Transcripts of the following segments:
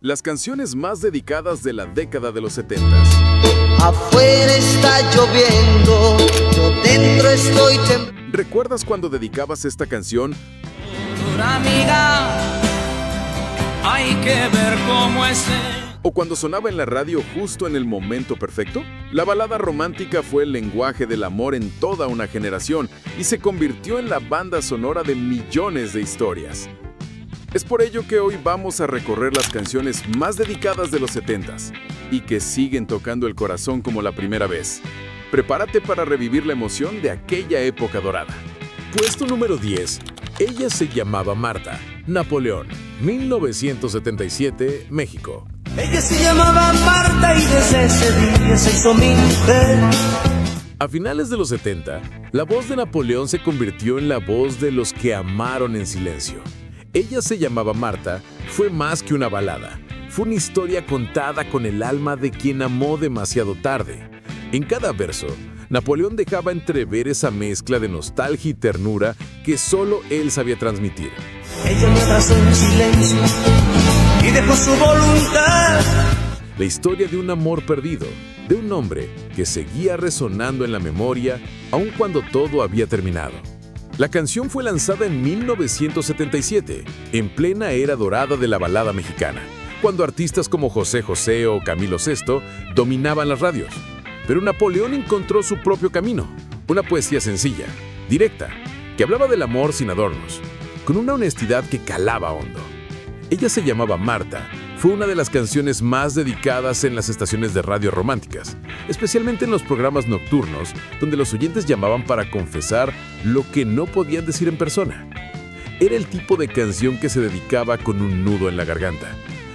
Las canciones más dedicadas de la década de los 70. Afuera está lloviendo, yo dentro estoy temblando. ¿Recuerdas cuando dedicabas esta canción? Amiga, hay que ver cómo es ¿O cuando sonaba en la radio justo en el momento perfecto? La balada romántica fue el lenguaje del amor en toda una generación y se convirtió en la banda sonora de millones de historias. Es por ello que hoy vamos a recorrer las canciones más dedicadas de los 70s y que siguen tocando el corazón como la primera vez. Prepárate para revivir la emoción de aquella época dorada. Puesto número 10. Ella se llamaba Marta. Napoleón, 1977, México. Ella se llamaba Marta y desde ese día se hizo mi mujer. A finales de los 70, la voz de Napoleón se convirtió en la voz de los que amaron en silencio. Ella se llamaba Marta fue más que una balada. Fue una historia contada con el alma de quien amó demasiado tarde. En cada verso, Napoleón dejaba entrever esa mezcla de nostalgia y ternura que solo él sabía transmitir. Ella me abrazó en silencio y dejó su voluntad. La historia de un amor perdido, de un hombre que seguía resonando en la memoria aun cuando todo había terminado. La canción fue lanzada en 1977, en plena era dorada de la balada mexicana, cuando artistas como José José o Camilo VI dominaban las radios. Pero Napoleón encontró su propio camino, una poesía sencilla, directa, que hablaba del amor sin adornos, con una honestidad que calaba hondo. Ella se llamaba Marta. Fue una de las canciones más dedicadas en las estaciones de radio románticas, especialmente en los programas nocturnos, donde los oyentes llamaban para confesar lo que no podían decir en persona. Era el tipo de canción que se dedicaba con un nudo en la garganta,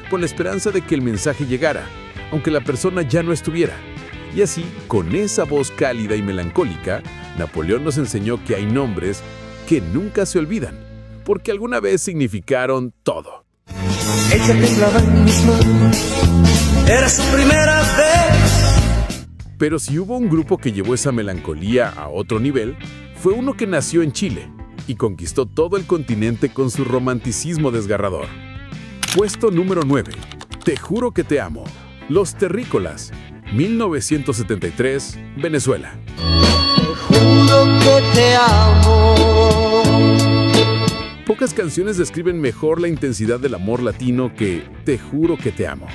con la esperanza de que el mensaje llegara, aunque la persona ya no estuviera. Y así, con esa voz cálida y melancólica, Napoleón nos enseñó que hay nombres que nunca se olvidan, porque alguna vez significaron todo. Ella temblaba en mis manos, era su primera vez. Pero si hubo un grupo que llevó esa melancolía a otro nivel, fue uno que nació en Chile y conquistó todo el continente con su romanticismo desgarrador. Puesto número 9. Te juro que te amo. Los Terrícolas, 1973, Venezuela. Te juro que te amo. Pocas canciones describen mejor la intensidad del amor latino que Te juro que te amo.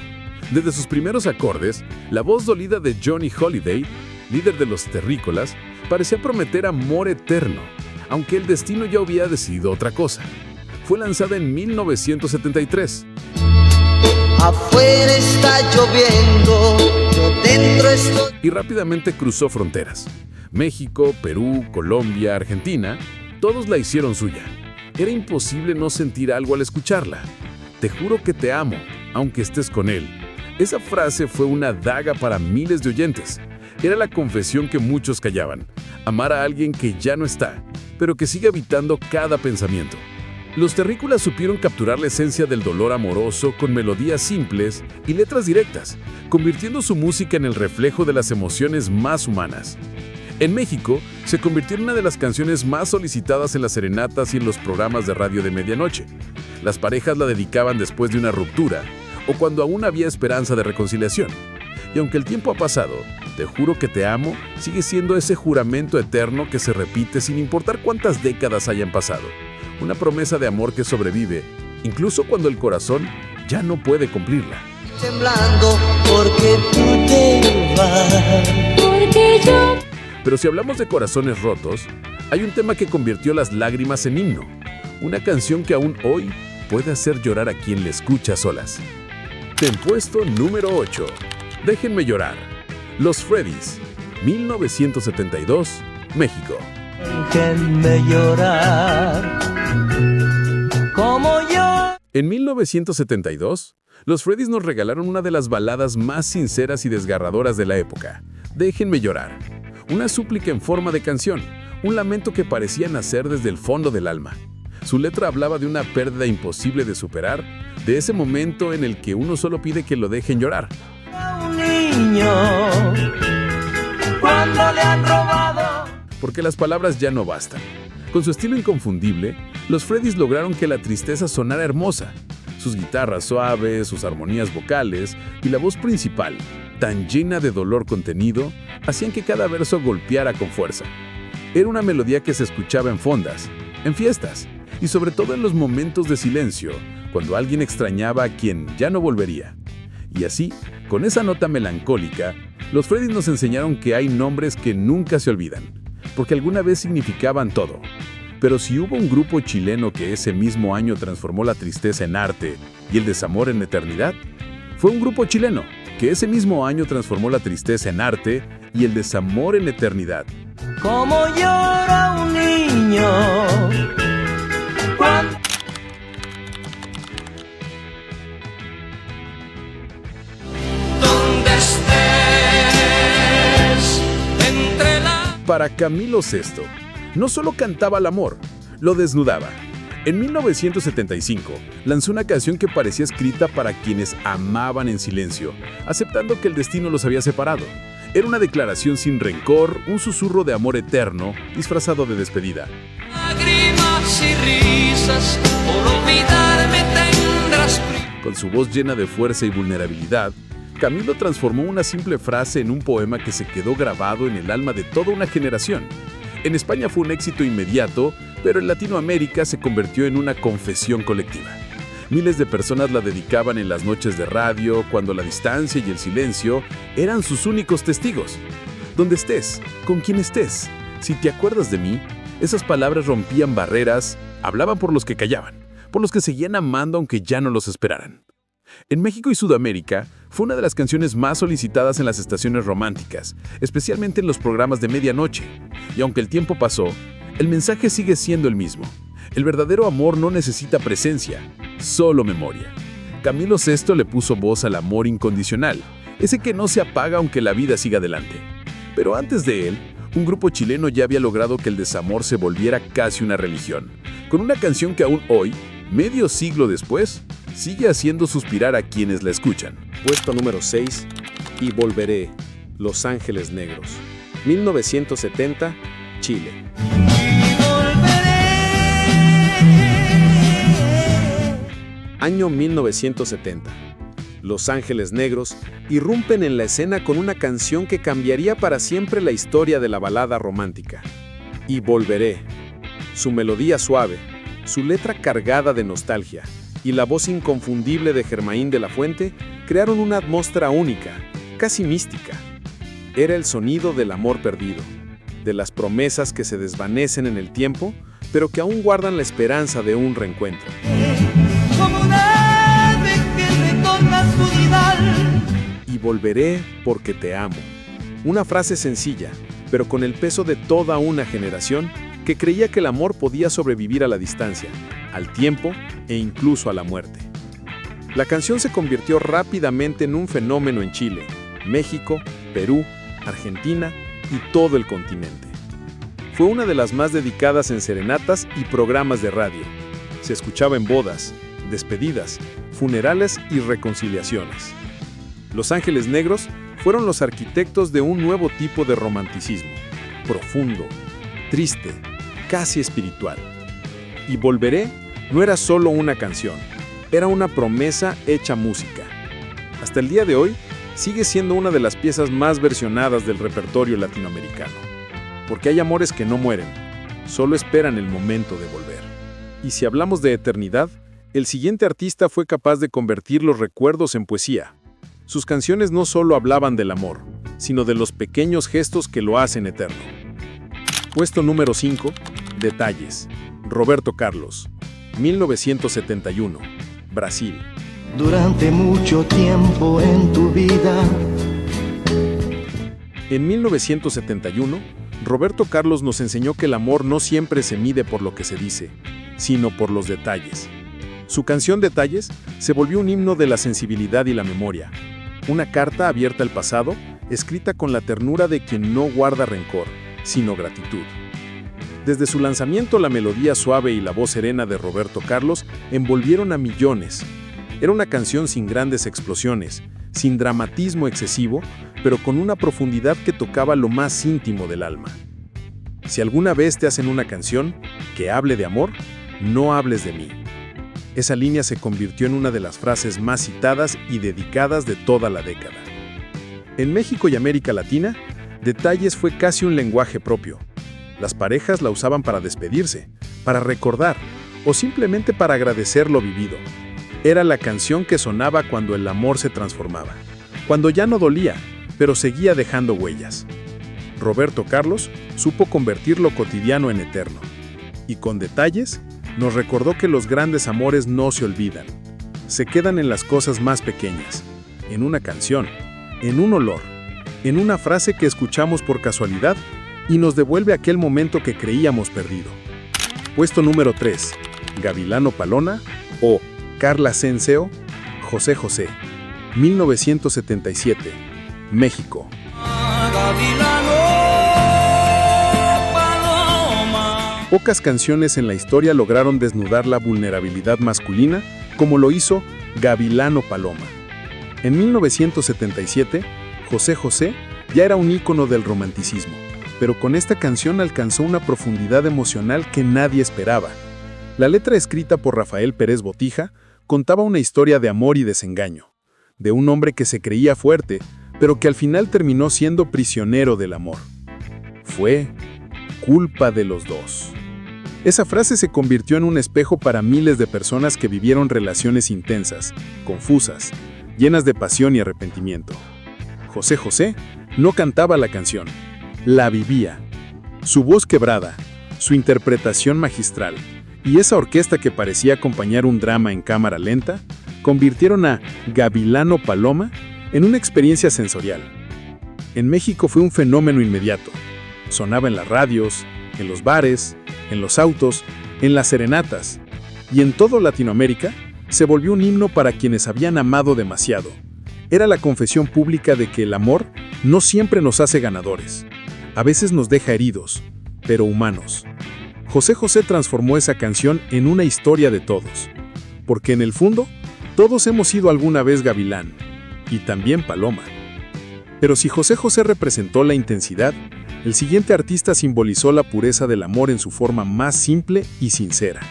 Desde sus primeros acordes, la voz dolida de Johnny Holiday, líder de los Terrícolas, parecía prometer amor eterno, aunque el destino ya había decidido otra cosa. Fue lanzada en 1973. Afuera está lloviendo, yo dentro estoy. Y rápidamente cruzó fronteras. México, Perú, Colombia, Argentina, todos la hicieron suya. Era imposible no sentir algo al escucharla. Te juro que te amo, aunque estés con él. Esa frase fue una daga para miles de oyentes. Era la confesión que muchos callaban. Amar a alguien que ya no está, pero que sigue habitando cada pensamiento. Los Terrícolas supieron capturar la esencia del dolor amoroso con melodías simples y letras directas, convirtiendo su música en el reflejo de las emociones más humanas. En México, se convirtió en una de las canciones más solicitadas en las serenatas y en los programas de radio de medianoche. Las parejas la dedicaban después de una ruptura o cuando aún había esperanza de reconciliación. Y aunque el tiempo ha pasado, Te juro que te amo sigue siendo ese juramento eterno que se repite sin importar cuántas décadas hayan pasado. Una promesa de amor que sobrevive, incluso cuando el corazón ya no puede cumplirla. Temblando porque tú te vas. Porque yo... Pero si hablamos de corazones rotos, hay un tema que convirtió las lágrimas en himno. Una canción que aún hoy puede hacer llorar a quien le escucha a solas. En puesto número 8. Déjenme llorar. Los Freddys, 1972, México. Déjenme llorar como yo. En 1972, los Freddys nos regalaron una de las baladas más sinceras y desgarradoras de la época, Déjenme llorar. Una súplica en forma de canción, un lamento que parecía nacer desde el fondo del alma. Su letra hablaba de una pérdida imposible de superar, de ese momento en el que uno solo pide que lo dejen llorar. Un niño, cuando le han robado. Porque las palabras ya no bastan. Con su estilo inconfundible, los Freddys lograron que la tristeza sonara hermosa. Sus guitarras suaves, sus armonías vocales y la voz principal, tan llena de dolor contenido, hacían que cada verso golpeara con fuerza. Era una melodía que se escuchaba en fondas, en fiestas y sobre todo en los momentos de silencio, cuando alguien extrañaba a quien ya no volvería. Y así, con esa nota melancólica, los Freddys nos enseñaron que hay nombres que nunca se olvidan, porque alguna vez significaban todo. Pero si hubo un grupo chileno que ese mismo año transformó la tristeza en arte y el desamor en eternidad, fue un grupo chileno que ese mismo año transformó la tristeza en arte y el desamor en eternidad. Como llora un niño cuando... Donde estés entre la... Para Camilo Sesto, no solo cantaba el amor, lo desnudaba. En 1975, lanzó una canción que parecía escrita para quienes amaban en silencio, aceptando que el destino los había separado. Era una declaración sin rencor, un susurro de amor eterno, disfrazado de despedida. Lágrimas y risas, por olvidarme tendrás... Con su voz llena de fuerza y vulnerabilidad, Camilo transformó una simple frase en un poema que se quedó grabado en el alma de toda una generación. En España fue un éxito inmediato, pero en Latinoamérica se convirtió en una confesión colectiva. Miles de personas la dedicaban en las noches de radio, cuando la distancia y el silencio eran sus únicos testigos. Donde estés, con quien estés, si te acuerdas de mí, esas palabras rompían barreras, hablaban por los que callaban, por los que seguían amando aunque ya no los esperaran. En México y Sudamérica, fue una de las canciones más solicitadas en las estaciones románticas, especialmente en los programas de medianoche. Y aunque el tiempo pasó, el mensaje sigue siendo el mismo. El verdadero amor no necesita presencia, solo memoria. Camilo Sesto le puso voz al amor incondicional, ese que no se apaga aunque la vida siga adelante. Pero antes de él, un grupo chileno ya había logrado que el desamor se volviera casi una religión, con una canción que aún hoy, medio siglo después, sigue haciendo suspirar a quienes la escuchan. Puesto número 6, Y volveré, Los Ángeles Negros, 1970, Chile. Año 1970. Los Ángeles Negros irrumpen en la escena con una canción que cambiaría para siempre la historia de la balada romántica. Y volveré. Su melodía suave, su letra cargada de nostalgia y la voz inconfundible de Germain de la Fuente crearon una atmósfera única, casi mística. Era el sonido del amor perdido, de las promesas que se desvanecen en el tiempo, pero que aún guardan la esperanza de un reencuentro. Como un ave que retorna a su nidal. Y volveré porque te amo. Una frase sencilla, pero con el peso de toda una generación que creía que el amor podía sobrevivir a la distancia, al tiempo e incluso a la muerte. La canción se convirtió rápidamente en un fenómeno en Chile, México, Perú, Argentina y todo el continente. Fue una de las más dedicadas en serenatas y programas de radio. Se escuchaba en bodas, despedidas, funerales y reconciliaciones. Los Ángeles Negros fueron los arquitectos de un nuevo tipo de romanticismo, profundo, triste, casi espiritual. Y volveré no era solo una canción, era una promesa hecha música. Hasta el día de hoy, sigue siendo una de las piezas más versionadas del repertorio latinoamericano. Porque hay amores que no mueren, solo esperan el momento de volver. Y si hablamos de eternidad, el siguiente artista fue capaz de convertir los recuerdos en poesía. Sus canciones no solo hablaban del amor, sino de los pequeños gestos que lo hacen eterno. Puesto número 5, Detalles, Roberto Carlos, 1971, Brasil. Durante mucho tiempo en tu vida. En 1971, Roberto Carlos nos enseñó que el amor no siempre se mide por lo que se dice, sino por los detalles. Su canción Detalles se volvió un himno de la sensibilidad y la memoria, una carta abierta al pasado, escrita con la ternura de quien no guarda rencor, sino gratitud. Desde su lanzamiento, la melodía suave y la voz serena de Roberto Carlos envolvieron a millones. Era una canción sin grandes explosiones, sin dramatismo excesivo, pero con una profundidad que tocaba lo más íntimo del alma. Si alguna vez te hacen una canción que hable de amor, no hables de mí. Esa línea se convirtió en una de las frases más citadas y dedicadas de toda la década. En México y América Latina, Detalles fue casi un lenguaje propio. Las parejas la usaban para despedirse, para recordar o simplemente para agradecer lo vivido. Era la canción que sonaba cuando el amor se transformaba, cuando ya no dolía, pero seguía dejando huellas. Roberto Carlos supo convertir lo cotidiano en eterno. Y con Detalles, nos recordó que los grandes amores no se olvidan. Se quedan en las cosas más pequeñas, en una canción, en un olor, en una frase que escuchamos por casualidad y nos devuelve aquel momento que creíamos perdido. Puesto número 3, Gavilano Paloma o Carla Senseo, José José, 1977, México. Pocas canciones en la historia lograron desnudar la vulnerabilidad masculina como lo hizo Gavilano Paloma. En 1977, José José ya era un ícono del romanticismo, pero con esta canción alcanzó una profundidad emocional que nadie esperaba. La letra, escrita por Rafael Pérez Botija, contaba una historia de amor y desengaño, de un hombre que se creía fuerte, pero que al final terminó siendo prisionero del amor. Fue culpa de los dos. Esa frase se convirtió en un espejo para miles de personas que vivieron relaciones intensas, confusas, llenas de pasión y arrepentimiento. José José no cantaba la canción, la vivía. Su voz quebrada, su interpretación magistral y esa orquesta que parecía acompañar un drama en cámara lenta, convirtieron a Gavilano Paloma en una experiencia sensorial. En México fue un fenómeno inmediato. Sonaba en las radios, en los bares, en los autos, en las serenatas, y en toda Latinoamérica se volvió un himno para quienes habían amado demasiado. Era la confesión pública de que el amor no siempre nos hace ganadores. A veces nos deja heridos, pero humanos. José José transformó esa canción en una historia de todos, porque en el fondo, todos hemos sido alguna vez gavilán, y también paloma. Pero si José José representó la intensidad, el siguiente artista simbolizó la pureza del amor en su forma más simple y sincera.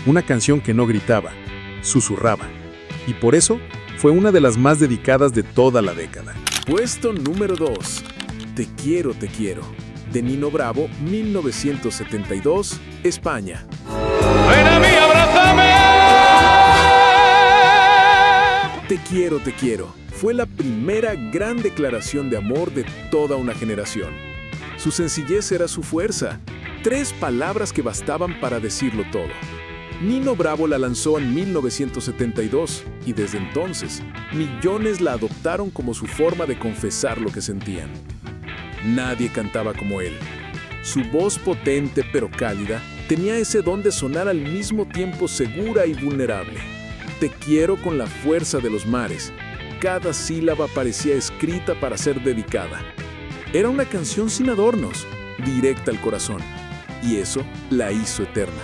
Una canción que no gritaba, susurraba, y por eso fue una de las más dedicadas de toda la década. Puesto número 2, Te quiero, de Nino Bravo, 1972, España. ¡Ven a mí, abrázame! Te quiero, fue la primera gran declaración de amor de toda una generación. Su sencillez era su fuerza, 3 palabras que bastaban para decirlo todo. Nino Bravo la lanzó en 1972 y desde entonces, millones la adoptaron como su forma de confesar lo que sentían. Nadie cantaba como él. Su voz potente pero cálida tenía ese don de sonar al mismo tiempo segura y vulnerable. Te quiero con la fuerza de los mares. Cada sílaba parecía escrita para ser dedicada. Era una canción sin adornos, directa al corazón, y eso la hizo eterna.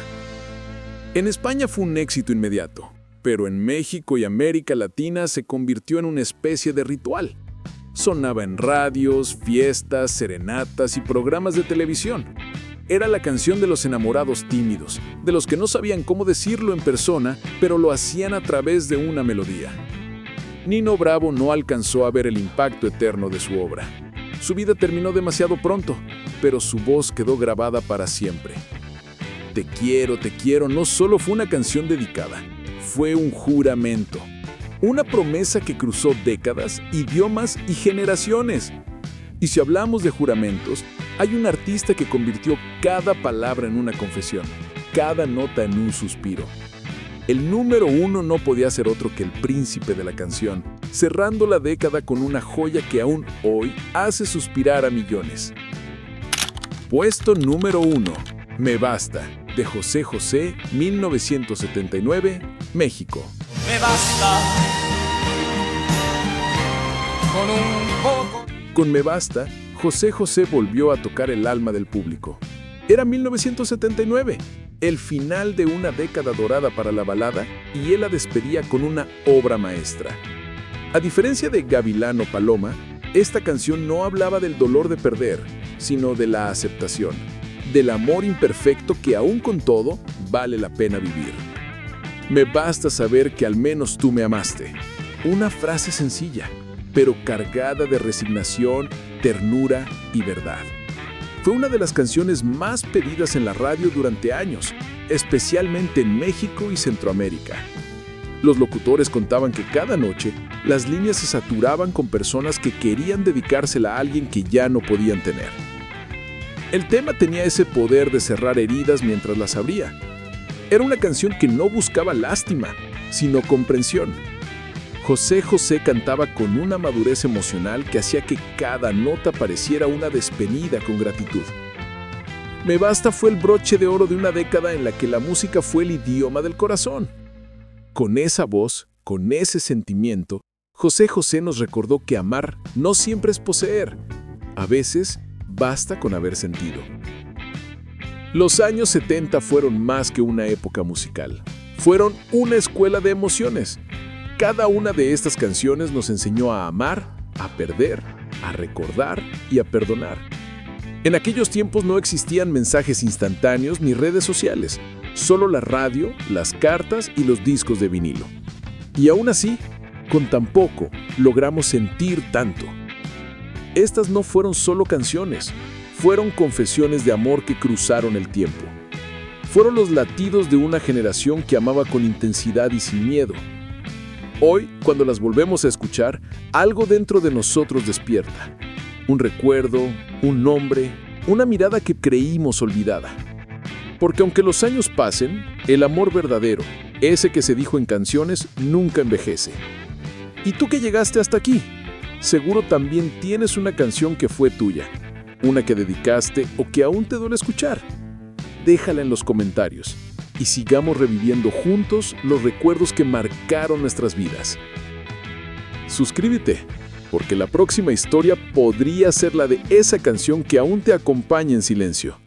En España fue un éxito inmediato, pero en México y América Latina se convirtió en una especie de ritual. Sonaba en radios, fiestas, serenatas y programas de televisión. Era la canción de los enamorados tímidos, de los que no sabían cómo decirlo en persona, pero lo hacían a través de una melodía. Nino Bravo no alcanzó a ver el impacto eterno de su obra. Su vida terminó demasiado pronto, pero su voz quedó grabada para siempre. Te quiero no solo fue una canción dedicada, fue un juramento. Una promesa que cruzó décadas, idiomas y generaciones. Y si hablamos de juramentos, hay un artista que convirtió cada palabra en una confesión, cada nota en un suspiro. El número 1 no podía ser otro que el príncipe de la canción, cerrando la década con una joya que aún hoy hace suspirar a millones. Puesto número 1, Me Basta, de José José, 1979, México. Me basta con un poco. Con Me Basta, José José volvió a tocar el alma del público. Era 1979, el final de una década dorada para la balada, y él la despedía con una obra maestra. A diferencia de Gavilano Paloma, esta canción no hablaba del dolor de perder, sino de la aceptación, del amor imperfecto que aún con todo vale la pena vivir. Me basta saber que al menos tú me amaste. Una frase sencilla, pero cargada de resignación, ternura y verdad. Fue una de las canciones más pedidas en la radio durante años, especialmente en México y Centroamérica. Los locutores contaban que cada noche las líneas se saturaban con personas que querían dedicársela a alguien que ya no podían tener. El tema tenía ese poder de cerrar heridas mientras las abría. Era una canción que no buscaba lástima, sino comprensión. José José cantaba con una madurez emocional que hacía que cada nota pareciera una despedida con gratitud. Me basta fue el broche de oro de una década en la que la música fue el idioma del corazón. Con esa voz, con ese sentimiento, José José nos recordó que amar no siempre es poseer. A veces, basta con haber sentido. Los años 70 fueron más que una época musical. Fueron una escuela de emociones. Cada una de estas canciones nos enseñó a amar, a perder, a recordar y a perdonar. En aquellos tiempos no existían mensajes instantáneos ni redes sociales, solo la radio, las cartas y los discos de vinilo. Y aún así, con tan poco, logramos sentir tanto. Estas no fueron solo canciones, fueron confesiones de amor que cruzaron el tiempo. Fueron los latidos de una generación que amaba con intensidad y sin miedo. Hoy, cuando las volvemos a escuchar, algo dentro de nosotros despierta. Un recuerdo, un nombre, una mirada que creímos olvidada. Porque aunque los años pasen, el amor verdadero, ese que se dijo en canciones, nunca envejece. ¿Y tú que llegaste hasta aquí? Seguro también tienes una canción que fue tuya, una que dedicaste o que aún te duele escuchar. Déjala en los comentarios y sigamos reviviendo juntos los recuerdos que marcaron nuestras vidas. Suscríbete, porque la próxima historia podría ser la de esa canción que aún te acompaña en silencio.